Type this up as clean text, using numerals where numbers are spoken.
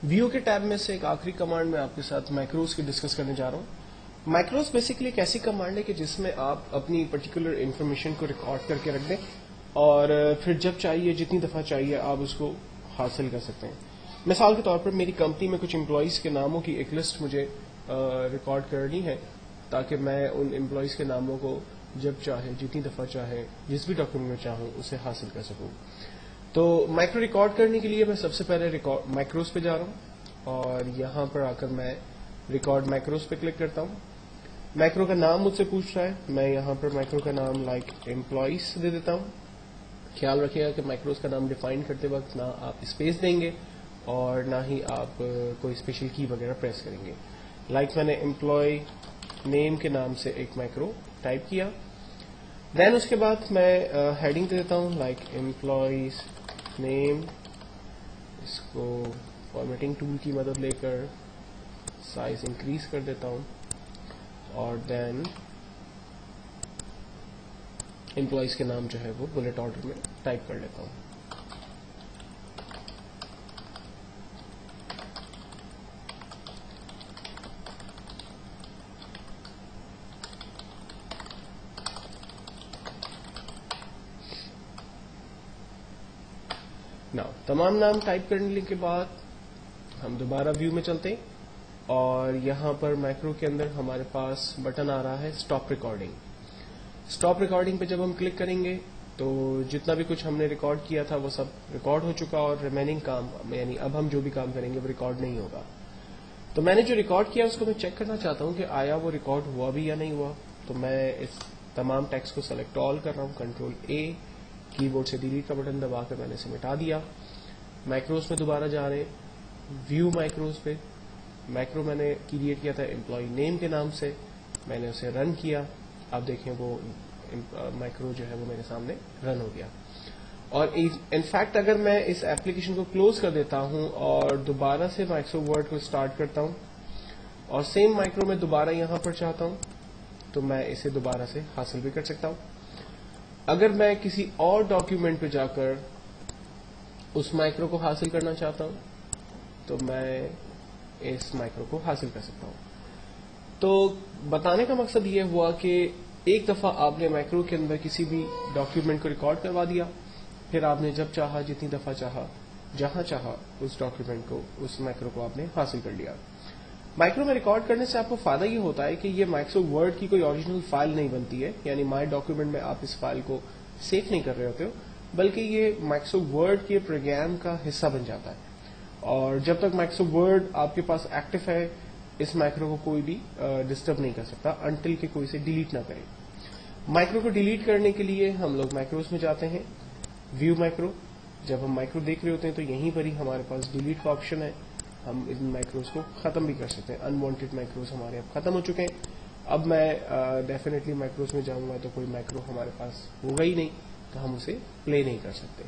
View کے tab میں سے ایک آخری کمانڈ میں آپ کے ساتھ مائکروز کی ڈسکس کرنے جا رہا ہوں. مائکروز بیسیکلی ایک ایسی کمانڈ ہے کہ جس میں آپ اپنی پرٹیکولر انفارمیشن کو ریکارڈ کر کے رکھ دیں اور پھر جب چاہیے جتنی دفعہ چاہیے آپ اس کو حاصل کر سکتے ہیں. مثال کے طور پر میری کمپنی میں کچھ امپلائیز کے ناموں کی ایک لسٹ مجھے ریکارڈ کرنی ہے تاکہ میں ان امپلائیز کے ناموں کو جب چاہے جتنی دفعہ چاہے جس بھی ڈاکیومنٹ میں چاہوں اسے حاصل کر سکوں. تو مائکرو ریکارڈ کرنے کے لیے میں سب سے پہلے مائکروز پہ جا رہا ہوں اور یہاں پر آ کر میں ریکارڈ مائکروز پہ کلک کرتا ہوں. مائکرو کا نام مجھ سے پوچھ رہا ہے, میں یہاں پر مائکرو کا نام لائک امپلائیز دے دیتا ہوں. خیال رکھیے گا کہ مائکروز کا نام ڈیفائن کرتے وقت نہ آپ اسپیس دیں گے اور نہ ہی آپ کوئی اسپیشل کی وغیرہ پریس کریں گے. لائک میں نے امپلائی نیم کے نام سے ایک مائکرو ٹائپ کیا. دین اس کے بعد میں ہیڈنگ دے دیتا ہوں لائک امپلائیز نیم. اس کو فارمیٹنگ ٹول کی مدد لے کر سائز انکریز کر دیتا ہوں اور دین امپلائیز کے نام جو ہے وہ بلٹ آرڈر میں ٹائپ کر لیتا ہوں. تمام نام ٹائپ کرنے کے بعد ہم دوبارہ ویو میں چلتے ہیں اور یہاں پر مائکرو کے اندر ہمارے پاس بٹن آ رہا ہے اسٹاپ ریکارڈنگ. اسٹاپ ریکارڈنگ پہ جب ہم کلک کریں گے تو جتنا بھی کچھ ہم نے ریکارڈ کیا تھا وہ سب ریکارڈ ہو چکا اور ریمیننگ کام یعنی اب ہم جو بھی کام کریں گے وہ ریکارڈ نہیں ہوگا. تو میں نے جو ریکارڈ کیا اس کو میں چیک کرنا چاہتا ہوں کہ آیا وہ ریکارڈ ہوا بھی یا نہیں ہوا. تو میں اس تمام ٹیکسٹ کو سلیکٹ آل کر رہا ہوں, کنٹرول اے, کی بورڈ سے ڈیلیٹ کا بٹن دبا کر میں نے اسے مٹا دیا. مائکروز میں دوبارہ جا رہے ویو مائکروز پہ. مائکرو میں نے کریٹ کیا تھا امپلائی نیم کے نام سے, میں نے اسے رن کیا. آپ دیکھیں وہ مائکرو جو ہے وہ میرے سامنے رن ہو گیا. اور انفیکٹ اگر میں اس ایپلیکیشن کو کلوز کر دیتا ہوں اور دوبارہ سے مائکرو ورڈ کو اسٹارٹ کرتا ہوں اور سیم مائکرو میں دوبارہ یہاں پر چاہتا ہوں تو میں اسے دوبارہ سے حاصل بھی کر سکتا ہوں. اگر میں کسی اور ڈاکیومنٹ پہ جا کر اس مائکرو کو حاصل کرنا چاہتا ہوں تو میں اس مائکرو کو حاصل کر سکتا ہوں. تو بتانے کا مقصد یہ ہوا کہ ایک دفعہ آپ نے مائکرو کے اندر کسی بھی ڈاکیومنٹ کو ریکارڈ کروا دیا, پھر آپ نے جب چاہا جتنی دفعہ چاہا جہاں چاہا اس ڈاکیومنٹ کو اس مائکرو کو آپ نے حاصل کر لیا. مائکرو میں ریکارڈ کرنے سے آپ کو فائدہ یہ ہوتا ہے کہ یہ مائکرو ورڈ کی کوئی اوریجنل فائل نہیں بنتی ہے, یعنی مائی ڈاکیومنٹ میں آپ اس فائل کو سیو نہیں کر رہے ہوتے ہو بلکہ یہ مائکرو ورڈ کے پروگرام کا حصہ بن جاتا ہے. اور جب تک مائکرو ورڈ آپ کے پاس ایکٹیو ہے اس مائکرو کو کوئی بھی ڈسٹرب نہیں کر سکتا انٹل کہ کوئی اسے ڈیلیٹ نہ کرے. مائکرو کو ڈیلیٹ کرنے کے لیے ہم لوگ مائکروز میں جاتے ہیں, ویو مائکرو. جب ہم مائکرو دیکھ رہے ہوتے ہیں تو یہیں پر ہی ہمارے پاس ڈیلیٹ کا آپشن ہے, ہم ان مائکروز کو ختم بھی کر سکتے ہیں. انوانٹیڈ مائکروز ہمارے اب ختم ہو چکے ہیں. اب میں ڈیفینیٹلی مائکروز میں جاؤں گا تو کوئی مائکرو ہمارے پاس ہوگا ہی نہیں, تو ہم اسے پلے نہیں کر سکتے.